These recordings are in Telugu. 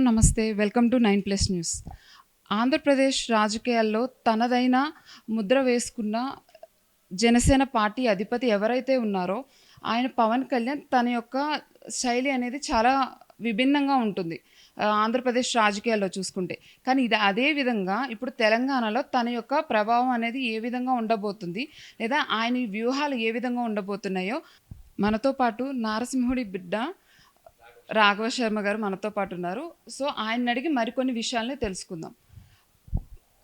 నమస్తే. Welcome to 9+ news. ఆంధ్రప్రదేశ్ రాజకీయాల్లో తనదైన ముద్ర వేసుకున్న జనసేన పార్టీ అధిపతి ఎవరైతే ఉన్నారో ఆయన పవన్ కళ్యాణ్ తన యొక్క శైలి అనేది చాలా విభిన్నంగా ఉంటుంది ఆంధ్రప్రదేశ్ రాజకీయాల్లో చూసుకుంటే. కానీ ఇది అదే విధంగా ఇప్పుడు తెలంగాణలో తన యొక్క ప్రభావం అనేది ఏ విధంగా ఉండబోతుంది, లేదా ఆయన వ్యూహాలు ఏ విధంగా ఉండబోతున్నాయో మనతో పాటు నారసింహుడి బిడ్డ రాఘవ శర్మ గారు మనతో పాటు ఉన్నారు. సో ఆయన అడిగి మరికొన్ని విషయాలని తెలుసుకుందాం.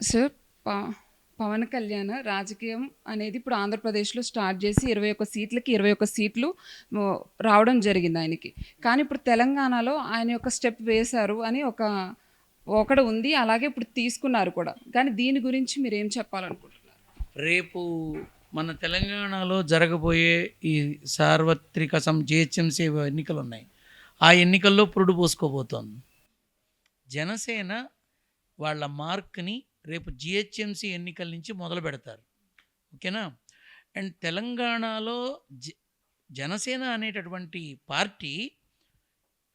సార్, పవన్ కళ్యాణ్ రాజకీయం అనేది ఇప్పుడు ఆంధ్రప్రదేశ్లో స్టార్ట్ చేసి 21 సీట్లకి 21 సీట్లు రావడం జరిగింది ఆయనకి. కానీ ఇప్పుడు తెలంగాణలో ఆయన యొక్క స్టెప్ వేశారు అని ఒకటి ఉంది, అలాగే ఇప్పుడు తీసుకున్నారు కూడా. కానీ దీని గురించి మీరు ఏం చెప్పాలనుకుంటున్నారు? రేపు మన తెలంగాణలో జరగబోయే ఈ సార్వత్రిక జిహెచ్ఎంసీ ఎన్నికలు ఉన్నాయి. ఆ ఎన్నికల్లో పురుడు పోసుకోబోతోంది జనసేన. వాళ్ళ మార్క్ని రేపు జిహెచ్ఎంసీ ఎన్నికల నుంచి మొదలు పెడతారు, ఓకేనా? అండ్ తెలంగాణలో జనసేన అనేటటువంటి పార్టీ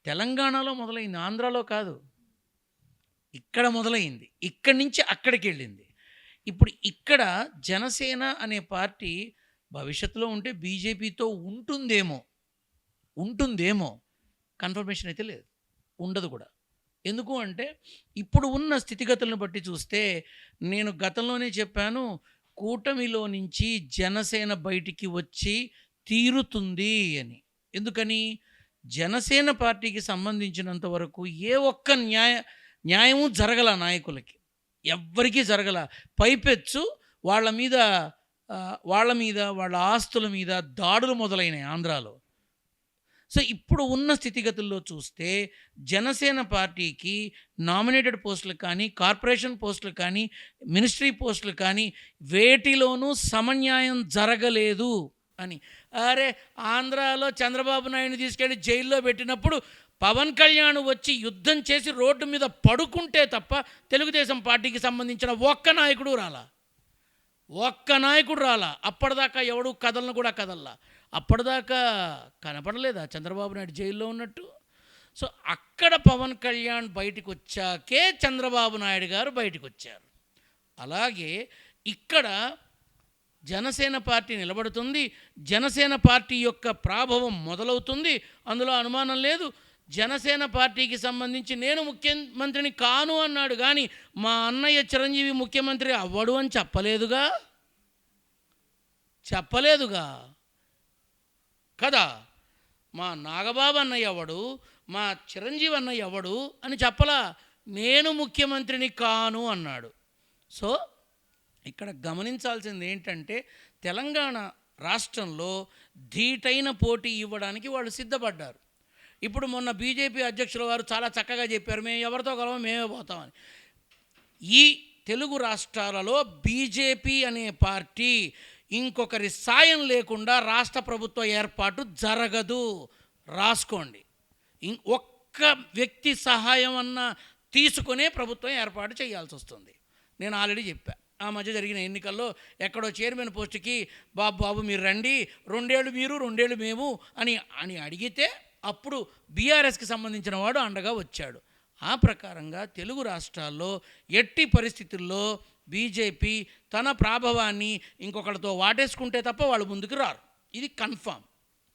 తెలంగాణలో మొదలైంది, ఆంధ్రాలో కాదు. ఇక్కడ మొదలైంది, ఇక్కడి నుంచి అక్కడికి వెళ్ళింది. ఇప్పుడు ఇక్కడ జనసేన అనే పార్టీ భవిష్యత్తులో ఉంటే బీజేపీతో ఉంటుందేమో కన్ఫర్మేషన్ అయితే లేదు, ఉండదు కూడా. ఎందుకు అంటే ఇప్పుడు ఉన్న స్థితిగతులను బట్టి చూస్తే, నేను గతంలోనే చెప్పాను, కూటమిలో నుంచి జనసేన బయటికి వచ్చి తీరుతుంది అని. ఎందుకని? జనసేన పార్టీకి సంబంధించినంత వరకు ఏ ఒక్క న్యాయము జరగల, నాయకులకి ఎవ్వరికీ జరగల. పైపెచ్చు వాళ్ళ మీద వాళ్ళ ఆస్తుల మీద దాడులు మొదలైనాయి ఆంధ్రాలో. సో ఇప్పుడు ఉన్న స్థితిగతుల్లో చూస్తే జనసేన పార్టీకి నామినేటెడ్ పోస్టులు కానీ, కార్పొరేషన్ పోస్టులు కానీ, మినిస్ట్రీ పోస్టులు కానీ వేటిలోనూ సమన్యాయం జరగలేదు అని. అరే, ఆంధ్రాలో చంద్రబాబు నాయుడిని తీసుకెళ్ళి జైల్లో పెట్టినప్పుడు పవన్ కళ్యాణ్ వచ్చి యుద్ధం చేసి రోడ్డు మీద పడుకుంటే తప్ప తెలుగుదేశం పార్టీకి సంబంధించిన ఒక్క నాయకుడు రాలా. అప్పటిదాకా ఎవడు కదలను కూడా కదల్లా. అప్పటిదాకా కనపడలేదా చంద్రబాబు నాయుడు జైల్లో ఉన్నట్టు? సో అక్కడ పవన్ కళ్యాణ్ బయటకు వచ్చాకే చంద్రబాబు నాయుడు గారు బయటకు వచ్చారు. అలాగే ఇక్కడ జనసేన పార్టీ నిలబడుతుంది, జనసేన పార్టీ యొక్క ప్రాభవం మొదలవుతుంది, అందులో అనుమానం లేదు. జనసేన పార్టీకి సంబంధించి నేను ముఖ్యమంత్రిని కాను అన్నాడు, కానీ మా అన్నయ్య చిరంజీవి ముఖ్యమంత్రి అవ్వడు అని చెప్పలేదుగా కదా. మా నాగబాబు అన్నయ్య ఎవడు, మా చిరంజీవి అన్నయ్య ఎవడు అని చెప్పలా, నేను ముఖ్యమంత్రిని కాను అన్నాడు. సో ఇక్కడ గమనించాల్సింది ఏంటంటే, తెలంగాణ రాష్ట్రంలో ధీటైన పోటీ ఇవ్వడానికి వాళ్ళు సిద్ధపడ్డారు. ఇప్పుడు మొన్న బీజేపీ అధ్యక్షుల వారు చాలా చక్కగా చెప్పారు, మేము ఎవరితో కలవో మేమే పోతామని. ఈ తెలుగు రాష్ట్రాలలో బీజేపీ అనే పార్టీ ఇంకొకరి సాయం లేకుండా రాష్ట్ర ప్రభుత్వ ఏర్పాటు జరగదు, రాసుకోండి. ఒక్క వ్యక్తి సహాయం అన్నా తీసుకునే ప్రభుత్వం ఏర్పాటు చేయాల్సి వస్తుంది. నేను ఆల్రెడీ చెప్పా, ఆ మధ్య జరిగిన ఎన్నికల్లో ఎక్కడో చైర్మన్ పోస్టుకి బాబు మీరు రండి, 2 ఏళ్ళు మీరు 2 ఏళ్ళు మేము అని అడిగితే అప్పుడు బీఆర్ఎస్కి సంబంధించిన వాడు అండగా వచ్చాడు. ఆ ప్రకారంగా తెలుగు రాష్ట్రాల్లో ఎట్టి పరిస్థితుల్లో బీజేపీ తన ప్రాభవాన్ని ఇంకొకరితో వాటేసుకుంటే తప్ప వాళ్ళు ముందుకు రారు, ఇది కన్ఫామ్,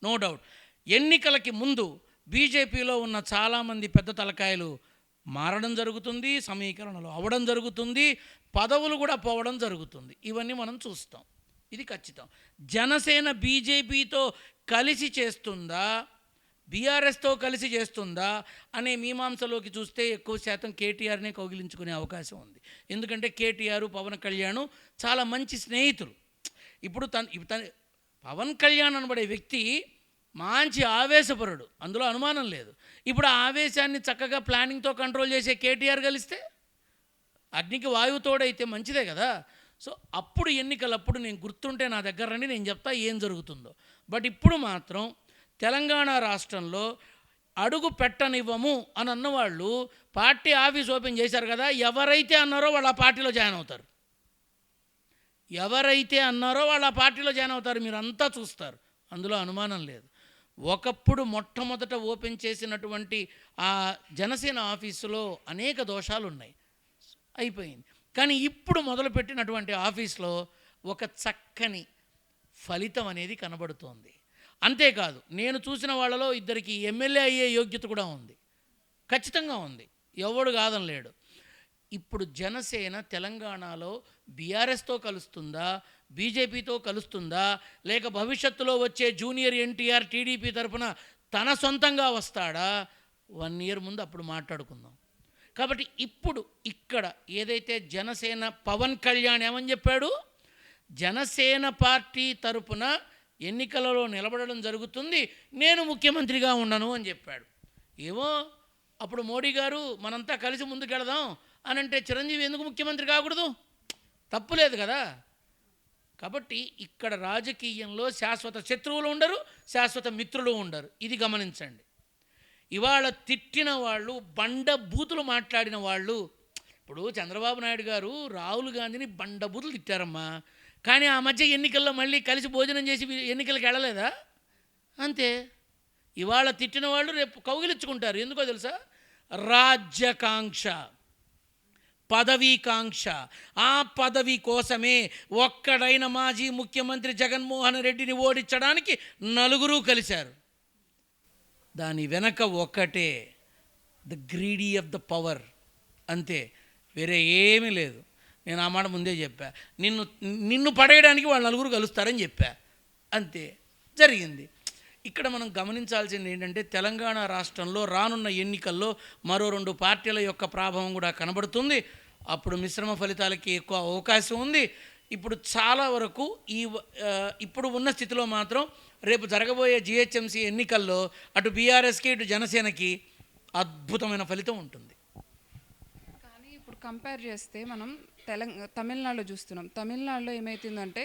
నో డౌట్. ఎన్నికలకి ముందు బీజేపీలో ఉన్న చాలామంది పెద్ద తలకాయలు మారడం జరుగుతుంది, సమీకరణలు అవ్వడం జరుగుతుంది, పదవులు కూడా పోవడం జరుగుతుంది. ఇవన్నీ మనం చూస్తాం, ఇది ఖచ్చితం. జనసేన బీజేపీతో కలిసి చేస్తుందా, బీఆర్ఎస్తో కలిసి చేస్తుందా అనే మీమాంసలోకి చూస్తే ఎక్కువ శాతం కేటీఆర్నే కౌగిలించుకునే అవకాశం ఉంది. ఎందుకంటే కేటీఆర్ పవన్ కళ్యాణ్ చాలా మంచి స్నేహితులు. ఇప్పుడు పవన్ కళ్యాణ్ అనబడే వ్యక్తి మంచి ఆవేశపరుడు, అందులో అనుమానం లేదు. ఇప్పుడు ఆ ఆవేశాన్ని చక్కగా ప్లానింగ్తో కంట్రోల్ చేసే కేటీఆర్ కలిస్తే అగ్నికి వాయువు తోడైతే మంచిదే కదా. సో అప్పుడు ఎన్నికలప్పుడు నేను గుర్తుంటే నా దగ్గర రండి, నేను చెప్తా ఏం జరుగుతుందో. బట్ ఇప్పుడు మాత్రం తెలంగాణ రాష్ట్రంలో అడుగు పెట్టనివ్వము అని అన్నవాళ్ళు పార్టీ ఆఫీస్ ఓపెన్ చేశారు కదా, ఎవరైతే అన్నారో వాళ్ళు ఆ పార్టీలో జాయిన్ అవుతారు, మీరంతా చూస్తారు, అందులో అనుమానం లేదు. ఒకప్పుడు మొట్టమొదట ఓపెన్ చేసినటువంటి ఆ జనసేన ఆఫీసులో అనేక దోషాలు ఉన్నాయి, అయిపోయింది. కానీ ఇప్పుడు మొదలుపెట్టినటువంటి ఆఫీస్లో ఒక చక్కని ఫలితం అనేది కనబడుతోంది. అంతేకాదు, నేను చూసిన వాళ్ళలో ఇద్దరికి ఎమ్మెల్యే అయ్యే యోగ్యత కూడా ఉంది, ఖచ్చితంగా ఉంది, ఎవడు కాదనలేడు. ఇప్పుడు జనసేన తెలంగాణలో బీఆర్ఎస్తో కలుస్తుందా, బీజేపీతో కలుస్తుందా, లేక భవిష్యత్తులో వచ్చే జూనియర్ ఎన్టీఆర్ టీడీపీ తరఫున తన సొంతంగా వస్తాడా, 1 ఇయర్ ముందు అప్పుడు మాట్లాడుకుందాం. కాబట్టి ఇప్పుడు ఇక్కడ ఏదైతే జనసేన పవన్ కళ్యాణ్ ఏమని చెప్పాడు, జనసేన పార్టీ తరపున ఎన్నికలలో నిలబడడం జరుగుతుంది, నేను ముఖ్యమంత్రిగా ఉండను అని చెప్పాడు. ఏమో అప్పుడు మోడీ గారు మనంతా కలిసి ముందుకెళదాం అని అంటే చిరంజీవి ఎందుకు ముఖ్యమంత్రి కాకూడదు? తప్పులేదు కదా. కాబట్టి ఇక్కడ రాజకీయంలో శాశ్వత శత్రువులు ఉండరు, శాశ్వత మిత్రులు ఉండరు, ఇది గమనించండి. ఇవాళ తిట్టిన వాళ్ళు, బండ బూతులు మాట్లాడిన వాళ్ళు, ఇప్పుడు చంద్రబాబు నాయుడు గారు రాహుల్ గాంధీని బండ బూతులు తిట్టారమ్మా, కానీ ఆ మధ్య ఎన్నికల్లో మళ్ళీ కలిసి భోజనం చేసి ఎన్నికలకు వెళ్ళలేదా? అంతే. ఇవాళ తిట్టిన వాళ్ళు రేపు కౌగిలించుకుంటారు. ఎందుకో తెలుసా? రాజ్యకాంక్ష, పదవీకాంక్ష. ఆ పదవి కోసమే ఒక్కడైన మాజీ ముఖ్యమంత్రి జగన్మోహన్ రెడ్డిని ఓడించడానికి నలుగురు కలిశారు. దాని వెనక ఒక్కటే, the greedy of the power, అంతే, వేరే ఏమీ లేదు. నేను ఆ మాట ముందే చెప్పా, నిన్ను పడేయడానికి వాళ్ళు నలుగురు కలుస్తారని చెప్పా, అంతే జరిగింది. ఇక్కడ మనం గమనించాల్సింది ఏంటంటే, తెలంగాణ రాష్ట్రంలో రానున్న ఎన్నికల్లో మరో 2 పార్టీల యొక్క ప్రభావం కూడా కనబడుతుంది. అప్పుడు మిశ్రమ ఫలితాలకి ఎక్కువ అవకాశం ఉంది. ఇప్పుడు చాలా వరకు ఇప్పుడు ఉన్న స్థితిలో మాత్రం రేపు జరగబోయే జిహెచ్ఎంసీ ఎన్నికల్లో అటు బీఆర్ఎస్కి ఇటు జనసేనకి అద్భుతమైన ఫలితం ఉంటుంది. కానీ ఇప్పుడు కంపేర్ చేస్తే మనం తమిళనాడులో చూస్తున్నాం. తమిళనాడులో ఏమవుతుందంటే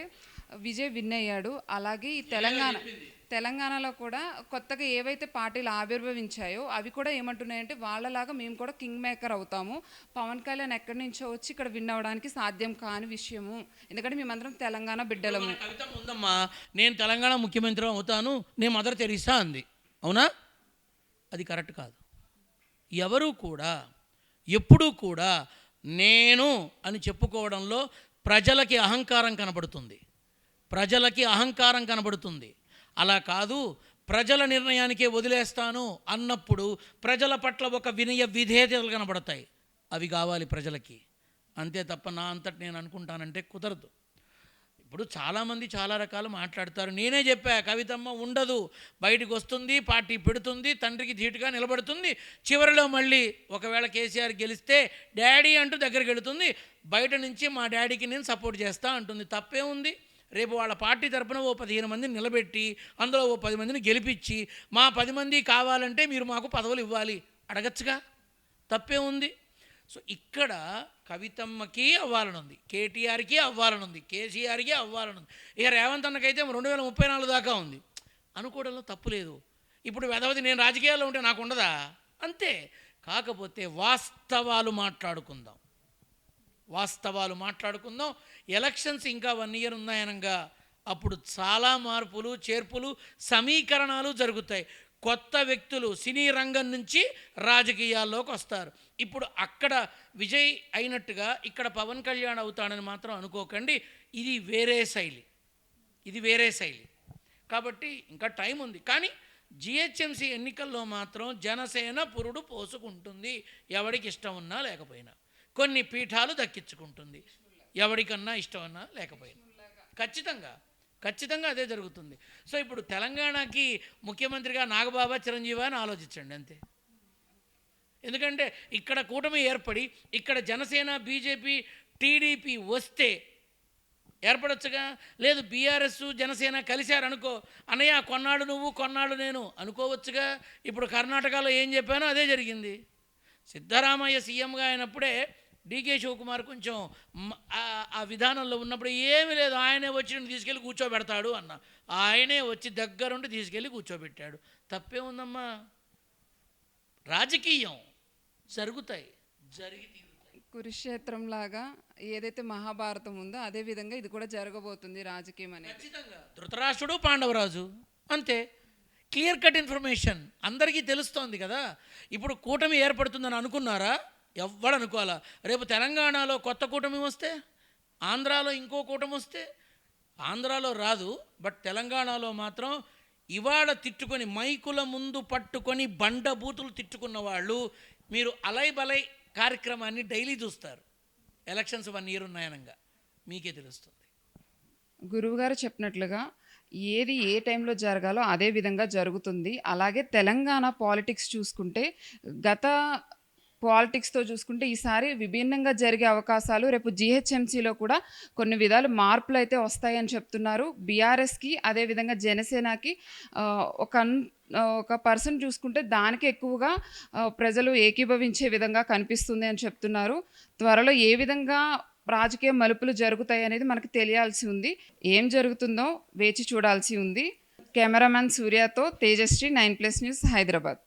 విజయ్ విన్ అయ్యాడు. అలాగే ఈ తెలంగాణలో కూడా కొత్తగా ఏవైతే పార్టీలు ఆవిర్భవించాయో అవి కూడా ఏమంటున్నాయంటే, వాళ్ళలాగా మేము కూడా కింగ్ మేకర్ అవుతాము, పవన్ కళ్యాణ్ ఎక్కడి నుంచో వచ్చి ఇక్కడ విన్ అవ్వడానికి సాధ్యం కాని విషయము, ఎందుకంటే మేమందరం తెలంగాణ బిడ్డలము. కవిత ఉందమ్మా, నేను తెలంగాణ ముఖ్యమంత్రి అవుతాను, నేను మదర్ తెరీసా అంది, అవునా? అది కరెక్ట్ కాదు. ఎవరు కూడా ఎప్పుడూ కూడా నేను అని చెప్పుకోవడంలో ప్రజలకి అహంకారం కనబడుతుంది, ప్రజలకి అహంకారం కనబడుతుంది. అలా కాదు, ప్రజల నిర్ణయానికే వదిలేస్తాను అన్నప్పుడు ప్రజల పట్ల ఒక వినయ విధేయతలు కనబడతాయి, అవి కావాలి ప్రజలకి. అంతే తప్ప నా అంతటి నేను అనుకుంటానంటే కుదరదు. ఇప్పుడు చాలామంది చాలా రకాలు మాట్లాడతారు. నేనే చెప్పా, కవితమ్మ ఉండదు, బయటకు వస్తుంది, పార్టీ పెడుతుంది, తండ్రికి ధీటుగా నిలబడుతుంది, చివరిలో మళ్ళీ ఒకవేళ కేసీఆర్ గెలిస్తే డాడీ అంటూ దగ్గరికి వెళుతుంది, బయట నుంచి మా డాడీకి నేను సపోర్ట్ చేస్తా అంటుంది. తప్పే ఉంది? రేపు వాళ్ళ పార్టీ తరపున ఓ 15 మందిని నిలబెట్టి అందులో ఓ 10 మందిని గెలిపించి మా 10 మంది కావాలంటే మీరు మాకు పదవులు ఇవ్వాలి అడగచ్చుగా, తప్పే ఉంది? సో ఇక్కడ కవితమ్మకి అవ్వాలనుంది, కేటీఆర్కి అవ్వాలనుంది, కేసీఆర్కి అవ్వాలనుంది, ఇక రేవంత్ అన్నకైతే 2034 దాకా ఉంది. అనుకోవడంలో తప్పు లేదు. ఇప్పుడు వెదవది నేను రాజకీయాల్లో ఉంటే నాకు ఉండదా? అంతే. కాకపోతే వాస్తవాలు మాట్లాడుకుందాం, వాస్తవాలు మాట్లాడుకుందాం. ఎలక్షన్స్ ఇంకా 1 ఇయర్ ఉన్నాయనగా అప్పుడు చాలా మార్పులు, చేర్పులు, సమీకరణాలు జరుగుతాయి. కొత్త వ్యక్తులు సినీ రంగం నుంచి రాజకీయాల్లోకి వస్తారు. ఇప్పుడు అక్కడ విజయ్ అయినట్టుగా ఇక్కడ పవన్ కళ్యాణ్ అవుతాడని మాత్రం అనుకోకండి. ఇది వేరే శైలి, ఇది వేరే శైలి. కాబట్టి ఇంకా టైం ఉంది. కానీ జిహెచ్ఎంసీ ఎన్నికల్లో మాత్రం జనసేన పురుడు పోసుకుంటుంది, ఎవరికి ఇష్టం ఉన్నా లేకపోయినా. కొన్ని పీఠాలు దక్కించుకుంటుంది, ఎవరికన్నా ఇష్టం ఉన్నా లేకపోయినా. ఖచ్చితంగా ఖచ్చితంగా అదే జరుగుతుంది. సో ఇప్పుడు తెలంగాణకి ముఖ్యమంత్రిగా నాగబాబా, చిరంజీవి అని ఆలోచించండి, అంతే. ఎందుకంటే ఇక్కడ కూటమి ఏర్పడి ఇక్కడ జనసేన, బీజేపీ, టీడీపీ వస్తే ఏర్పడొచ్చుగా. లేదు బీఆర్ఎస్, జనసేన కలిశారనుకో, అన్నయ్య కొన్నాళ్ళు నువ్వు కొన్నాళ్ళు నేను అనుకోవచ్చుగా. ఇప్పుడు కర్ణాటకలో ఏం చెప్పానో అదే జరిగింది. సిద్ధరామయ్య సీఎంగా అయినప్పుడే డీకే శివకుమార్ కొంచెం ఆ విధానంలో ఉన్నప్పుడు ఏమీ లేదు, ఆయనే వచ్చి తీసుకెళ్ళి కూర్చోబెడతాడు అన్న, ఆయనే వచ్చి దగ్గరుండి తీసుకెళ్ళి కూర్చోబెట్టాడు. తప్పే ఉందమ్మా? రాజకీయం జరుగుతాయి, జరిగి తీరుతాయి. కురుక్షేత్రం లాగా ఏదైతే మహాభారతం ఉందో అదే విధంగా ఇది కూడా జరగబోతుంది రాజకీయం అనేది. ఖచ్చితంగా ధృతరాష్ట్రుడు, పాండవరాజు, అంతే. క్లియర్ కట్ ఇన్ఫర్మేషన్ అందరికీ తెలుస్తోంది కదా. ఇప్పుడు కూటమి ఏర్పడుతుందని అనుకున్నారా? ఎవ్వడు అనుకోవాలా. రేపు తెలంగాణలో కొత్త కూటమి వస్తే, ఆంధ్రాలో ఇంకో కూటమి వస్తే, ఆంధ్రాలో రాదు బట్ తెలంగాణలో మాత్రం ఇవాళ తిట్టుకొని మైకుల ముందు పట్టుకొని బండ బూతులు తిట్టుకున్న వాళ్ళు మీరు అలై బలై కార్యక్రమాన్ని డైలీ చూస్తారు. ఎలక్షన్స్ 1 year ఉన్నాయనగా మీకే తెలుస్తుంది. గురువుగారు చెప్పినట్లుగా ఏది ఏ టైంలో జరగాలో అదే విధంగా జరుగుతుంది. అలాగే తెలంగాణ పాలిటిక్స్ చూసుకుంటే గత పాలిటిక్స్‌తో చూసుకుంటే ఈసారి విభిన్నంగా జరిగే అవకాశాలు రేపు జీహెచ్ఎంసీలో కూడా కొన్ని విధాలు మార్పులైతే వస్తాయని చెప్తున్నారు. బీఆర్ఎస్‌కి అదేవిధంగా జనసేనకి ఒక పర్సన్ చూసుకుంటే దానికి ఎక్కువగా ప్రజలు ఏకీభవించే విధంగా కనిపిస్తుంది అని చెప్తున్నారు. త్వరలో ఏ విధంగా రాజకీయ మలుపులు జరుగుతాయి అనేది మనకు తెలియాల్సి ఉంది. ఏం జరుగుతుందో వేచి చూడాల్సి ఉంది. కెమెరామ్యాన్ సూర్యతో తేజశ్రీ 9+ న్యూస్ హైదరాబాద్.